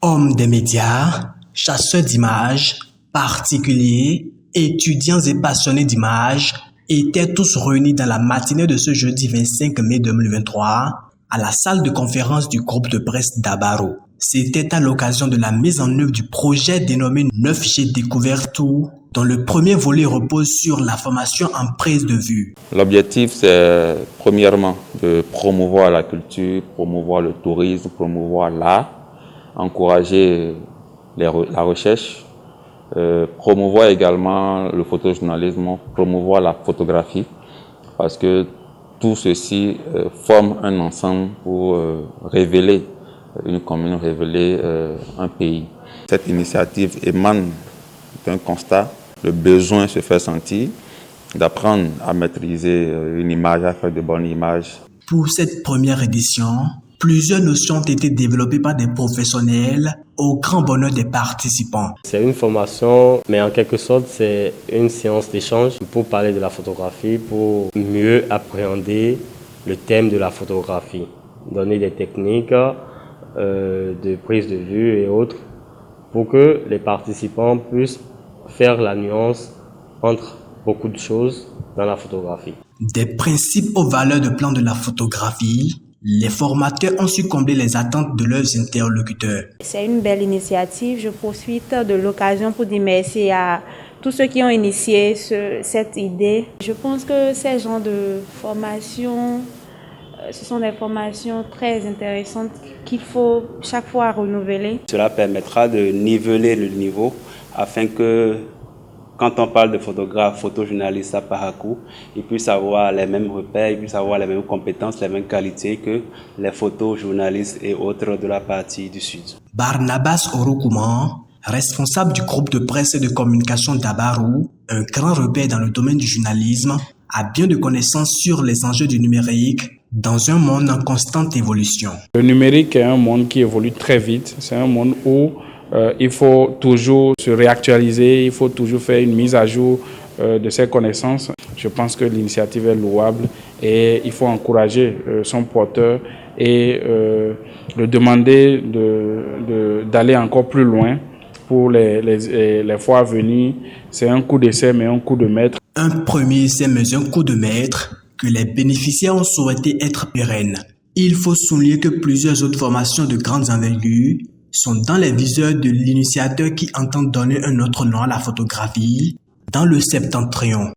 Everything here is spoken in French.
Hommes des médias, chasseurs d'images, particuliers, étudiants et passionnés d'images étaient tous réunis dans la matinée de ce jeudi 25 mai 2023 à la salle de conférence du groupe de presse d'Abaro. C'était à l'occasion de la mise en œuvre du projet dénommé 9G Découverte Tout, dont le premier volet repose sur la formation en prise de vue. L'objectif, c'est premièrement de promouvoir la culture, promouvoir le tourisme, promouvoir l'art, encourager la recherche, promouvoir également le photojournalisme, promouvoir la photographie, parce que tout ceci forme un ensemble pour révéler une commune, révéler un pays. Cette initiative émane d'un constat. Le besoin se fait sentir d'apprendre à maîtriser une image, à faire de bonnes images. Pour cette première édition, plusieurs notions ont été développées par des professionnels au grand bonheur des participants. C'est une formation, mais en quelque sorte, c'est une séance d'échange pour parler de la photographie, pour mieux appréhender le thème de la photographie, donner des techniques de prise de vue et autres pour que les participants puissent faire la nuance entre beaucoup de choses dans la photographie. Des principes aux valeurs de plan de la photographie, les formateurs ont su combler les attentes de leurs interlocuteurs. C'est une belle initiative. Je profite de l'occasion pour dire merci à tous ceux qui ont initié cette idée. Je pense que ces genres de formations, ce sont des formations très intéressantes qu'il faut chaque fois renouveler. Cela permettra de niveler le niveau afin que quand on parle de photographe, photojournaliste à Parakou, ils puissent avoir les mêmes repères, ils puissent avoir les mêmes compétences, les mêmes qualités que les photojournalistes et autres de la partie du Sud. Barnabas Orokouman, responsable du groupe de presse et de communication d'Abarou, un grand repère dans le domaine du journalisme, a bien de connaissances sur les enjeux du numérique dans un monde en constante évolution. Le numérique est un monde qui évolue très vite. C'est un monde où il faut toujours se réactualiser, il faut toujours faire une mise à jour de ses connaissances. Je pense que l'initiative est louable et il faut encourager son porteur et le demander d'aller encore plus loin pour les fois à venir. C'est un coup d'essai mais un coup de maître. Un premier essai mais un coup de maître que les bénéficiaires ont souhaité être pérennes. Il faut souligner que plusieurs autres formations de grandes envergures sont dans les viseurs de l'initiateur qui entend donner un autre nom à la photographie dans le septentrion.